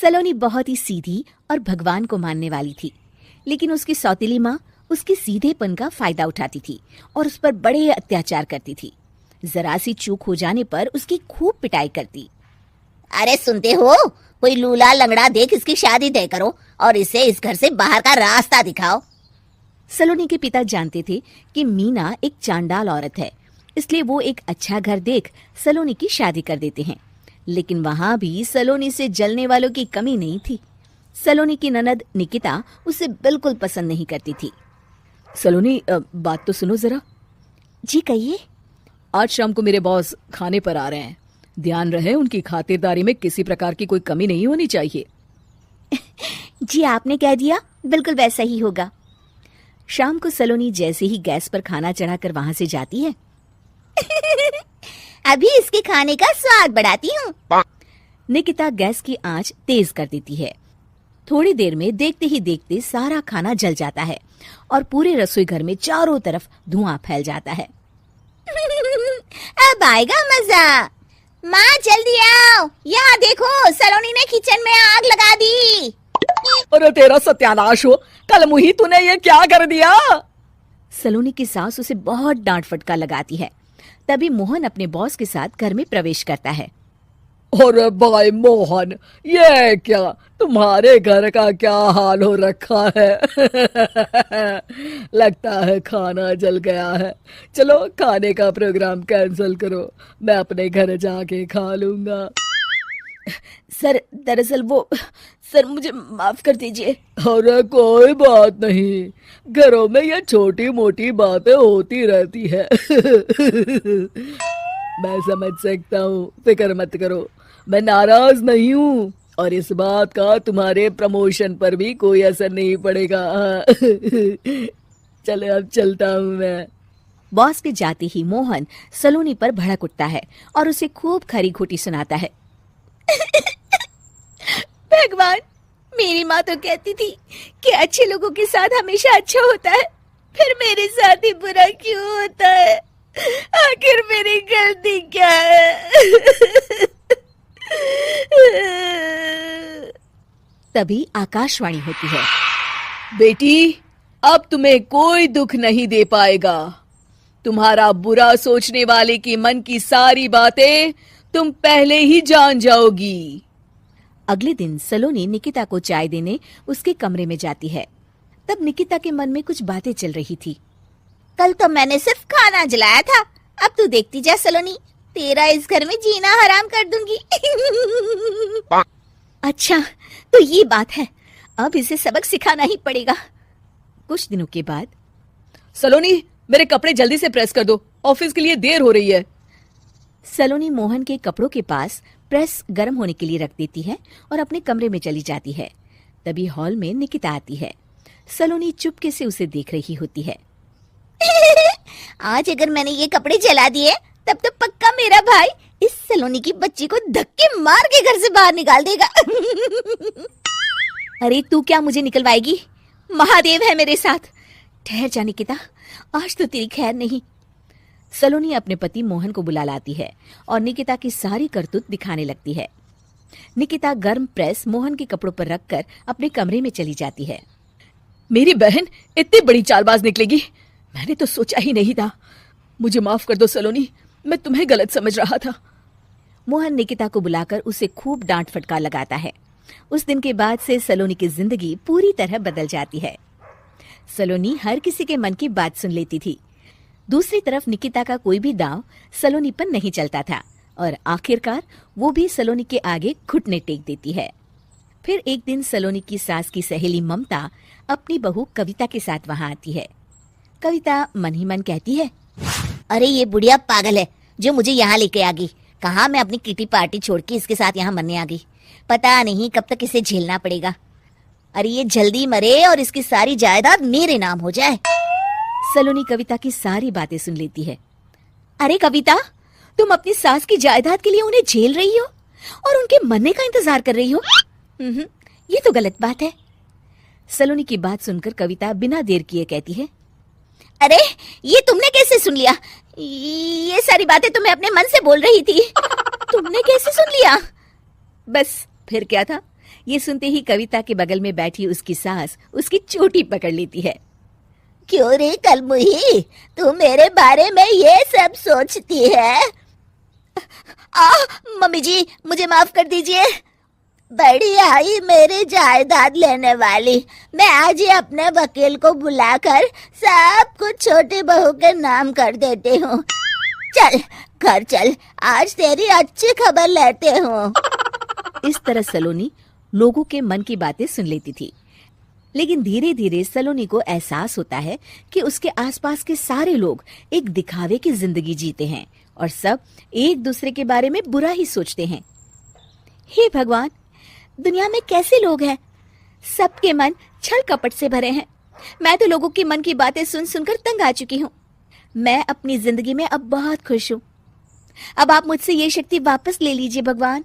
सलोनी बहुत ही सीधी और भगवान को मानने वाली थी, लेकिन उसकी सौतेली माँ उसके सीधेपन का फायदा उठाती थी और उस पर बड़े अत्याचार करती थी। जरा सी चूक हो जाने पर उसकी खूब पिटाई करती। अरे सुनते हो, कोई लूला लंगड़ा देख इसकी शादी तय करो और इसे इस घर से बाहर का रास्ता दिखाओ। सलोनी के पिता जानते थे कि मीना एक चांडाल औरत है, इसलिए वो एक अच्छा घर देख सलोनी की शादी कर देते हैं। लेकिन वहां भी सलोनी से जलने वालों की कमी नहीं थी। सलोनी की ननद निकिता उसे बिल्कुल पसंद नहीं करती थी। सलोनी, बात तो सुनो जरा। जी कहिए। आज शाम को मेरे बॉस खाने पर आ रहे हैं। ध्यान रहे उनकी खातिरदारी में किसी प्रकार की कोई कमी नहीं होनी चाहिए। जी आपने कह दिया, बिल्कुल वैसा ही होगा। शाम को सलोनी जैसे ही गैस पर खाना चढ़ाकर वहां से जाती है अभी इसके खाने का स्वाद बढ़ाती हूँ। निकिता गैस की आंच तेज कर देती है। थोड़ी देर में देखते ही देखते सारा खाना जल जाता है और पूरे रसोई घर में चारों तरफ धुआं फैल जाता है। अब आएगा मजा। माँ जल्दी आओ, यहाँ देखो सलोनी ने किचन में आग लगा दी। अरे तेरा सत्यानाश हो, कल मुही तूने ये क्या कर दिया? सलोनी की सास उसे बहुत डांट फटका लगाती है। तभी मोहन अपने बॉस के साथ घर में प्रवेश करता है। अरे भाई मोहन, ये क्या तुम्हारे घर का क्या हाल हो रखा है? लगता है खाना जल गया है। चलो खाने का प्रोग्राम कैंसिल करो, मैं अपने घर जाके खा लूंगा। सर दरअसल सर मुझे माफ कर दीजिए। अरे कोई बात नहीं, घरों में ये छोटी मोटी बातें होती रहती है। मैं समझ सकता हूँ, फिक्र मत करो, मैं नाराज नहीं हूँ और इस बात का तुम्हारे प्रमोशन पर भी कोई असर नहीं पड़ेगा। चले अब चलता हूँ मैं। बॉस के जाते ही मोहन सलोनी पर भड़क उठता है और उसे खूब खरी खोटी सुनाता है। भगवान, मेरी माँ तो कहती थी कि अच्छे लोगों के साथ हमेशा अच्छा होता है, फिर मेरे साथ ही बुरा क्यों होता है? आखिर मेरी गलती क्या है? तभी आकाशवाणी होती है। बेटी, अब तुम्हें कोई दुख नहीं दे पाएगा। तुम्हारा बुरा सोचने वाले के मन की सारी बातें तुम पहले ही जान जाओगी। अगले दिन सलोनी निकिता को चाय देने उसके कमरे में जाती है। तब निकिता के मन में कुछ बातें चल रही थी। कल तो मैंने सिर्फ खाना जलाया था, अब तू देखती जा सलोनी, तेरा इस घर में जीना हराम कर दूंगी। अच्छा, तो ये बात है, अब इसे सबक सिखाना ही पड़ेगा। कुछ दिनों के बाद, सलोनी, मेरे कपड़े जल्दी से प्रेस कर दो, ऑफिस के लिए देर हो रही है। सलोनी मोहन के कपड़ों के पास प्रेस गर्म होने के लिए रख देती है और अपने कमरे में चली जाती है। तभी हॉल में निकिता आती है। सलोनी चुपके से उसे देख रही होती है। आज अगर मैंने ये कपड़े जला दिए तब तो पक्का मेरा भाई इस सलोनी की बच्ची को धक्के मार के घर से बाहर निकाल देगा। अरे तू क्या मुझे निकलवाएगी? महादेव है मेरे साथ। ठहर जा निकिता, आज तो तेरी खैर नहीं। सलोनी अपने पति मोहन को बुला लाती है और निकिता की सारी करतूत दिखाने लगती है। निकिता गर्म प्रेस मोहन के कपड़ों पर रखकर अपने कमरे में चली जाती है। मेरी बहन इतनी बड़ी चालबाज निकलेगी, मैंने तो सोचा ही नहीं था। मुझे माफ कर दो सलोनी, मैं तुम्हें गलत समझ रहा था। मोहन निकिता को बुलाकर उसे खूब डांट फटकार लगाता है। उस दिन के बाद से सलोनी की जिंदगी पूरी तरह बदल जाती है। सलोनी हर किसी के मन की बात सुन लेती थी। दूसरी तरफ निकिता का कोई भी दांव सलोनी पर नहीं चलता था और आखिरकार वो भी सलोनी के आगे घुटने टेक देती है। फिर एक दिन सलोनी की सास की सहेली ममता अपनी बहू कविता के साथ वहां आती है। कविता मन ही मन कहती है, अरे ये बुढ़िया पागल है जो मुझे यहाँ लेके आ गई। कहाँ मैं अपनी किटी पार्टी छोड़ के इसके साथ यहाँ मरने आ गई। पता नहीं कब तक इसे झेलना पड़ेगा। अरे ये जल्दी मरे और इसकी सारी जायदाद मेरे नाम हो जाए। सलोनी कविता की सारी बातें सुन लेती है। अरे कविता, तुम अपनी सास की जायदाद के लिए उन्हें झेल रही हो और उनके मरने का इंतजार कर रही हो? ये तो गलत बात है। सलोनी की बात सुनकर कविता बिना देर किए कहती है, अरे ये तुमने कैसे सुन लिया? ये सारी बातें तो मैं अपने मन से बोल रही थी। तुमने कैसे सुन लिया? बस फिर क्या था, ये सुनते ही कविता के बगल में बैठी उसकी सास उसकी चोटी पकड़ लेती है। क्यों रे कलमुही, तू मेरे बारे में ये सब सोचती है? मम्मी जी, मुझे माफ कर दीजिए। बड़ी आई मेरी जायदाद लेने वाली, मैं आज ही अपने वकील को बुलाकर सब कुछ छोटी बहू के नाम कर देती हूँ। चल घर चल, आज तेरी अच्छी खबर लेते हूँ। इस तरह सलोनी लोगों के मन की बातें सुन लेती थी, लेकिन धीरे धीरे सलोनी को एहसास होता है कि उसके आसपास के सारे लोग एक दिखावे की जिंदगी जीते हैं और सब एक दूसरे के बारे में बुरा ही सोचते हैं। हे भगवान, दुनिया में कैसे लोग हैं? सबके मन छल कपट से भरे हैं। मैं तो लोगों के मन की बातें सुन सुनकर तंग आ चुकी हूँ। मैं अपनी जिंदगी में अब बहुत खुश हूँ। अब आप मुझसे ये शक्ति वापस ले लीजिए भगवान।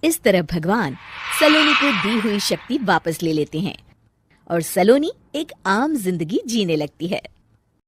इस तरह भगवान सलोनी को दी हुई शक्ति वापस ले लेते हैं और सलोनी एक आम जिंदगी जीने लगती है।